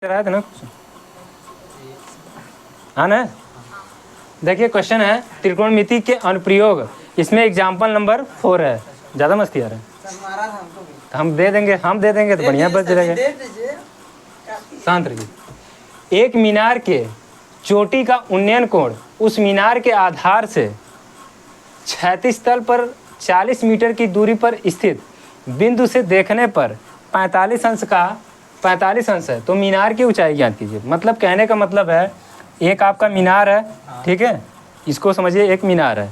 कराया था ना कुछ। हाँ ना, देखिए क्वेश्चन है त्रिकोणमिति के अनुप्रयोग, इसमें एग्जाम्पल नंबर 4 है। ज़्यादा मस्ती आ रहा है तो हम दे देंगे तो बढ़िया बच जाएगा। शांत रहिए। एक मीनार के चोटी का उन्नयन कोण उस मीनार के आधार से क्षैतिज तल पर 40 मीटर की दूरी पर स्थित बिंदु से देखने पर 45 अंश है। तो मीनार की ऊंचाई ज्ञात कीजिए। मतलब कहने का मतलब है, एक आपका मीनार है, ठीक है, इसको समझिए एक मीनार है,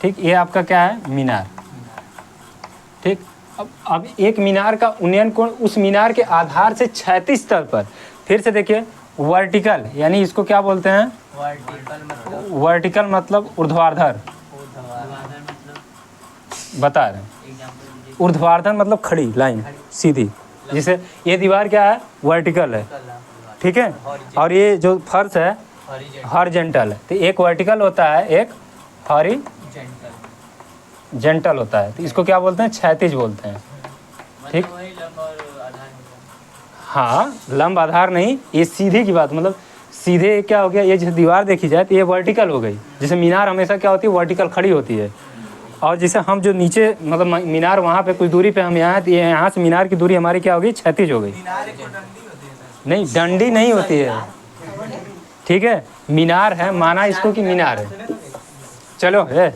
ठीक, ये आपका क्या है, मीनार, ठीक। अब एक मीनार का उन्नयन कोण उस मीनार के आधार से क्षैतिज तल पर, फिर से देखिए, वर्टिकल यानी इसको क्या बोलते हैं, वर्टिकल मतलब ऊर्ध्वाधर, बता रहे हैं, ऊर्ध्वाधर मतलब खड़ी लाइन सीधी, जिसे ये दीवार क्या है, वर्टिकल है, ठीक है, और ये जो फर्श है हॉरिजॉन्टल है। तो एक वर्टिकल होता है, एक हॉरिजॉन्टल होता है, तो इसको क्या बोलते हैं, क्षैतिज बोलते हैं, ठीक। हाँ, लंब आधार नहीं, ये सीधे की बात, मतलब सीधे क्या हो गया, ये जैसे दीवार देखी जाए तो ये वर्टिकल हो गई। जैसे मीनार हमेशा क्या होती है, वर्टिकल खड़ी होती है, और जैसे हम जो नीचे मतलब मीनार वहाँ पे कुछ दूरी पे हम यहाँ, तो यहाँ से मीनार की दूरी हमारी क्या होगी, क्षैतिज हो गई। नहीं, डंडी नहीं होती है, ठीक है, मीनार है, माना इसको कि मीनार है, चलो है,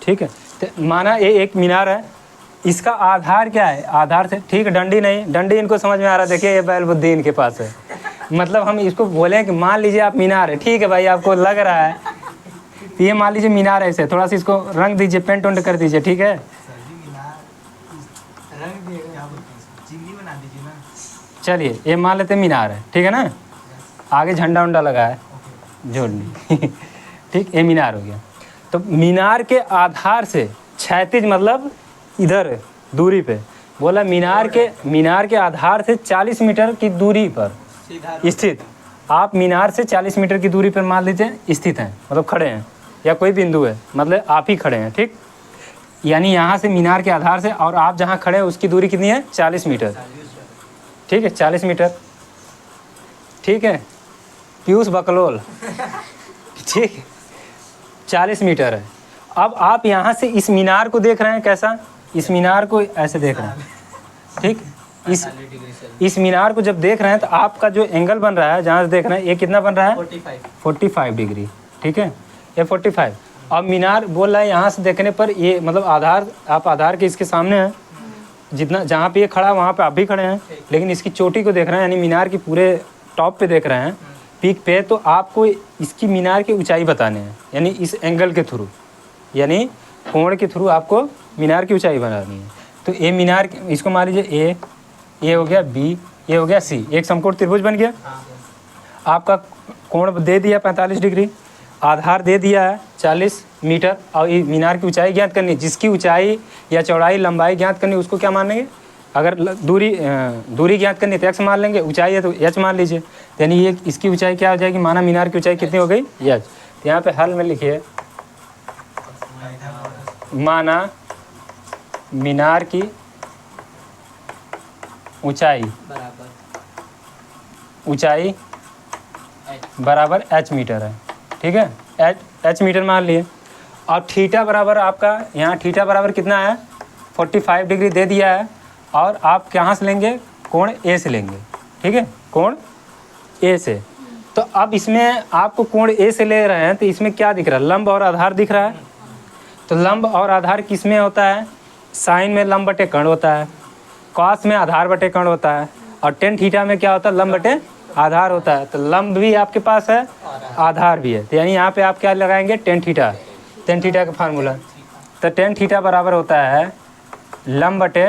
ठीक है, तो माना ये एक मीनार है, इसका आधार क्या है, आधार से, ठीक है, डंडी नहीं, डंडी इनको समझ में आ रहा है, देखिए ये बैलबुद्दीन इनके पास है। मतलब हम इसको बोले कि मान लीजिए आप मीनार है, ठीक है भाई, आपको लग रहा है, तो ये मान लीजिए मीनार ऐसे, थोड़ा सा इसको रंग दीजिए, पेंट वेंट कर दीजिए, ठीक है, चलिए ये मान लेते मीनार है, ठीक है ना, आगे झंडा उंडा लगा है, जोड़नी ठीक, ये मीनार हो गया। तो मीनार के आधार से क्षैतिज मतलब इधर दूरी पे, बोला मीनार के आधार से 40 मीटर की दूरी पर स्थित, आप मीनार से 40 मीटर की दूरी पर मान लीजिए स्थित हैं, मतलब खड़े हैं, या कोई बिंदु है, मतलब आप ही खड़े हैं, ठीक, यानी यहाँ से मीनार के आधार से और आप जहाँ खड़े हैं उसकी दूरी कितनी है, 40 मीटर, ठीक है, 40 मीटर, ठीक है, पीयूष बकलोल, ठीक, 40 मीटर है। अब आप यहाँ से इस मीनार को देख रहे हैं, कैसा, इस मीनार को ऐसे देख रहे हैं, ठीक, इस मीनार को जब देख रहे हैं तो आपका जो एंगल बन रहा है, जहाँ से देख रहे हैं, ये कितना बन रहा है, 45 डिग्री, ठीक है, ये 45। अब मीनार बोल रहा है यहाँ से देखने पर ये मतलब आधार, आप आधार के इसके सामने हैं, जितना जहाँ पे ये खड़ा है वहाँ पे आप भी खड़े हैं, लेकिन इसकी चोटी को देख रहे हैं, यानी मीनार की पूरे टॉप पे देख रहे हैं, पीक पे, तो आपको इसकी मीनार की ऊंचाई बताने हैं, यानी इस एंगल के थ्रू, यानी कोण के थ्रू आपको मीनार की ऊंचाई बनानी है। तो ये मीनार, इसको मान लीजिए ए हो गया बी, ये हो गया सी, एक समकोण त्रिभुज बन गया। आपका कोण दे दिया 45 डिग्री, आधार दे दिया है 40 मीटर, और ये मीनार की ऊंचाई ज्ञात करनी, जिसकी ऊंचाई या चौड़ाई लंबाई ज्ञात करनी, उसको क्या मान लेंगे, अगर दूरी ज्ञात करनी तो एक्स मान लेंगे, ऊंचाई है तो एच मान लीजिए, यानी ये इसकी ऊंचाई क्या हो जाएगी, माना मीनार की ऊंचाई कितनी हो गई, एच। तो यहाँ पे हल में लिखिए, माना मीनार की ऊंचाई बराबर एच मीटर है, ठीक है, एच मीटर मान लिए। और थीटा बराबर आपका, यहाँ थीटा बराबर कितना है, 45 डिग्री दे दिया है, और आप कहाँ से लेंगे, कोण ए से लेंगे, ठीक है, कोण ए से। तो अब इसमें आपको कोण ए से ले रहे हैं, तो इसमें क्या दिख रहा है, लंब और आधार दिख रहा है। तो लंब और आधार किस में होता है, साइन में लंब बटे कर्ण होता है, कॉस में आधार बटे कर्ण होता है, और टेन थीटा में क्या होता है, लंब बटे आधार होता है। तो लंब भी आपके पास है, आधार भी है, तो यानी यहाँ पे आप क्या लगाएंगे, टेन थीटा का फार्मूला। तो टेन थीटा बराबर होता है लंब बटे,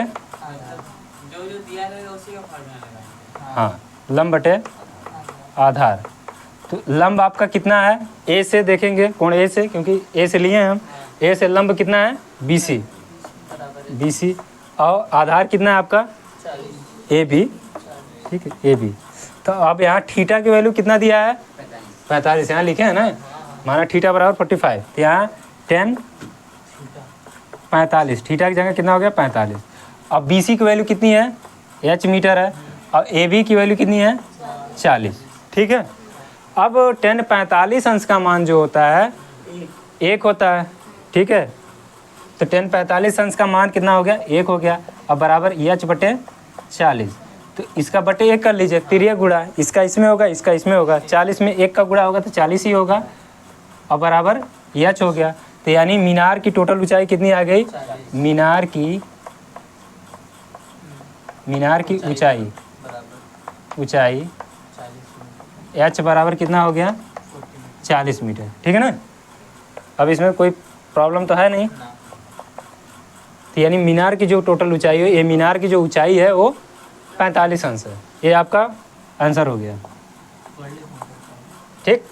हाँ, लंब बटे आधार। तो लंब आपका कितना है, ए से देखेंगे, कोण ए से, क्योंकि ए से लिए हैं हम, ए से लंब कितना है, BC, और आधार कितना है आपका, AB, ठीक है, AB। तो अब यहाँ थीटा की वैल्यू कितना दिया है, 45, यहाँ लिखे हैं ना, माना थीटा बराबर 45, तो यहाँ 10 45, थीटा की जगह कितना हो गया, 45। अब BC की वैल्यू कितनी है, H मीटर है, और ए बी की वैल्यू कितनी है 40। ठीक है, अब tan 45 अंश का मान जो होता है 1 होता है। ठीक है, तो tan 45 अंश का मान कितना हो गया 1 हो गया। अब बराबर h बटे 40, तो इसका बटे 1 कर लीजिए, तिर्यक गुणा, इसका इसमें होगा, इसका इसमें होगा, 40 में 1 का गुणा होगा तो 40 ही होगा, और बराबर h हो गया। तो यानी मीनार की टोटल ऊंचाई कितनी आ गई, मीनार की ऊंचाई h बराबर कितना हो गया 40 मीटर। ठीक है ना, अब इसमें कोई प्रॉब्लम तो है नहीं। तो यानी मीनार की जो टोटल ऊंचाई है, ये मीनार की जो ऊंचाई है वो 45 अंश है। ये आपका आंसर हो गया। ठीक।